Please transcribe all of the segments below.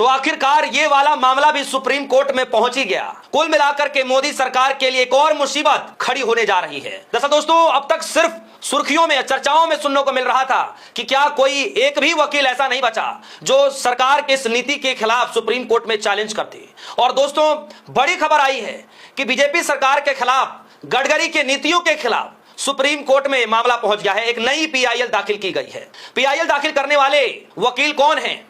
तो आखिरकार ये वाला मामला भी सुप्रीम कोर्ट में पहुंच ही गया। कुल मिलाकर के मोदी सरकार के लिए एक और मुसीबत खड़ी होने जा रही है। दरअसल दोस्तों, अब तक सिर्फ सुर्खियों में, चर्चाओं में सुनने को मिल रहा था कि क्या कोई एक भी वकील ऐसा नहीं बचा जो सरकार की इस नीति के खिलाफ सुप्रीम कोर्ट में चैलेंज करते। और दोस्तों, बड़ी खबर आई है कि बीजेपी सरकार के खिलाफ, गडकरी के नीतियों के खिलाफ सुप्रीम कोर्ट में मामला पहुंच गया है। एक नई पीआईएल दाखिल की गई है। पीआईएल दाखिल करने वाले वकील कौन हैं,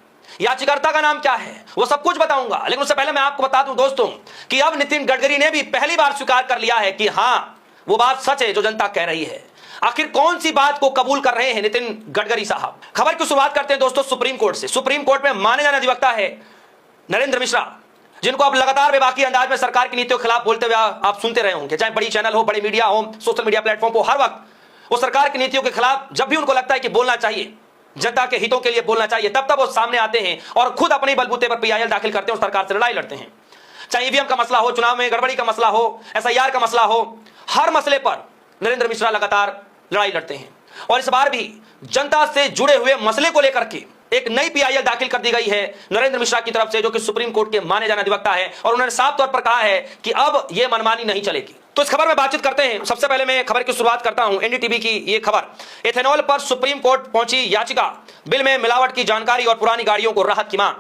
याचिकाकर्ता का नाम क्या है, वो सब कुछ बताऊंगा। लेकिन उससे पहले मैं आपको बता दूं दोस्तों कि अब नितिन गडकरी ने भी पहली बार स्वीकार कर लिया है कि हां, वो बात सच है जो जनता कह रही है। आखिर कौन सी बात को कबूल कर रहे हैं नितिन गडकरी साहब। खबर की शुरुआत करते हैं दोस्तों सुप्रीम कोर्ट से। सुप्रीम कोर्ट में माने जाने अधिवक्ता है नरेंद्र मिश्रा, जिनको अब लगातार बेबाकी अंदाज में सरकार की नीतियों के खिलाफ बोलते हुए आप सुनते रहे होंगे। चाहे बड़ी चैनल हो, बड़े मीडिया हो, सोशल मीडिया प्लेटफॉर्म हो, हर वक्त वो सरकार की नीतियों के खिलाफ जब भी उनको लगता है कि बोलना चाहिए, जनता के हितों के लिए बोलना चाहिए, तब तब वो सामने आते हैं और खुद अपने बलबूते पर पीआईएल दाखिल करते हैं और सरकार से लड़ाई लड़ते हैं। चाहे ईवीएम का मसला हो, चुनाव में गड़बड़ी का मसला हो, एसआईआर का मसला हो, हर मसले पर नरेंद्र मिश्रा लगातार लड़ाई लड़ते हैं। और इस बार भी जनता से जुड़े हुए मसले को लेकर के एक नई पीआईएल दाखिल कर दी गई है नरेंद्र मिश्रा की तरफ से, जो कि सुप्रीम कोर्ट के माने जाने अधिवक्ता है। और उन्होंने साफ तौर पर कहा है कि अब यह मनमानी नहीं चलेगी। तो इस खबर में बातचीत करते हैं। सबसे पहले मैं खबर की शुरुआत करता हूं एनडीटीवी की ये खबर। एथेनॉल पर सुप्रीम कोर्ट पहुंची याचिका, बिल में मिलावट की जानकारी और पुरानी गाड़ियों को राहत की मांग।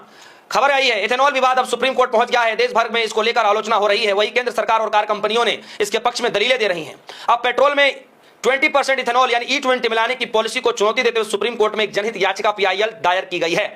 खबर आई है एथेनॉल विवाद अब सुप्रीम कोर्ट पहुंच गया है। देश भर में इसको लेकर आलोचना हो रही है। वही केंद्र सरकार और कार कंपनियों ने इसके पक्ष में दलीलें दे रही हैं। अब पेट्रोल में 20% इथेनॉल यानी E20 मिलाने की पॉलिसी को चुनौती देते हुए सुप्रीम कोर्ट में एक जनहित याचिका पीआईएल दायर की गई है।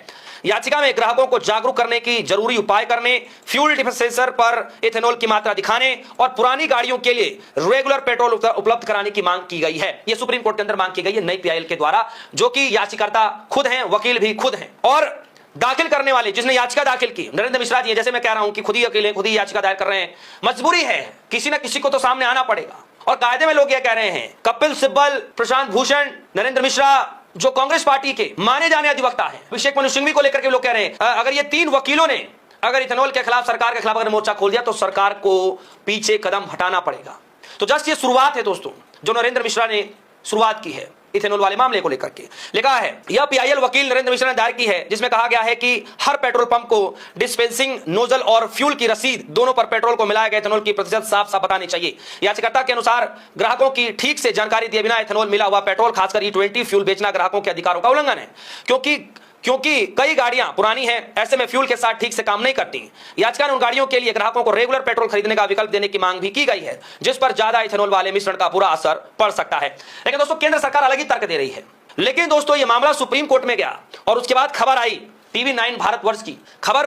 याचिका में ग्राहकों को जागरूक करने की, जरूरी उपाय करने, फ्यूल डिस्पेंसर पर इथेनॉल की मात्रा दिखाने और पुरानी गाड़ियों के लिए रेगुलर पेट्रोल उपलब्ध कराने की मांग की गई है। यह सुप्रीम कोर्ट के अंदर मांग की गई है नई पीआईएल के द्वारा, जो कि याचिकाकर्ता खुद हैं, वकील भी खुद हैं। और दाखिल करने वाले, जिसने याचिका दाखिल की, नरेंद्र मिश्रा जी, जैसे मैं कह रहा हूं कि खुद ही अकेले खुद ही याचिका दायर कर रहे हैं। मजबूरी है, किसी ना किसी को तो सामने आना पड़ेगा। और कायदे में लोग यह कह रहे हैं, कपिल सिब्बल, प्रशांत भूषण, नरेंद्र मिश्रा, जो कांग्रेस पार्टी के माने जाने अधिवक्ता हैं, अभिषेक मनु सिंघवी को लेकर के लोग कह रहे हैं अगर ये तीन वकीलों ने अगर इथेनॉल के खिलाफ, सरकार के खिलाफ अगर मोर्चा खोल दिया तो सरकार को पीछे कदम हटाना पड़ेगा। तो जस्ट ये शुरुआत है दोस्तों, जो नरेंद्र मिश्रा ने शुरुआत की है इथेनॉल वाले मामले को लेकर के। लिखा है यह पीआईएल वकील नरेंद्र मिश्रा ने दायर की है, जिसमें कहा गया है कि हर पेट्रोल पंप को डिस्पेंसिंग नोजल और फ्यूल की रसीद दोनों पर पेट्रोल को मिलाया गया इथेनॉल की प्रतिशत साफ साफ बतानी चाहिए। याचिकाकर्ता के अनुसार ग्राहकों की ठीक से जानकारी दिए बिना इथेनॉल मिला हुआ पेट्रोल, खासकर E20 फ्यूल बेचना ग्राहकों के अधिकारों का उल्लंघन है, क्योंकि कई गाड़ियां पुरानी हैं, ऐसे में फ्यूल के साथ ठीक से काम नहीं करती। याचिका ने उन गाड़ियों के लिए ग्राहकों को रेगुलर पेट्रोल खरीदने का विकल्प देने की मांग भी की गई है, जिस पर ज्यादा इथेनॉल वाले मिश्रण का बुरा असर पड़ सकता है। लेकिन दोस्तों, केंद्र सरकार अलग ही तर्क दे रही है। लेकिन दोस्तों, यह मामला सुप्रीम कोर्ट में गया और उसके बाद खबर आई TV9 भारतवर्ष की। खबर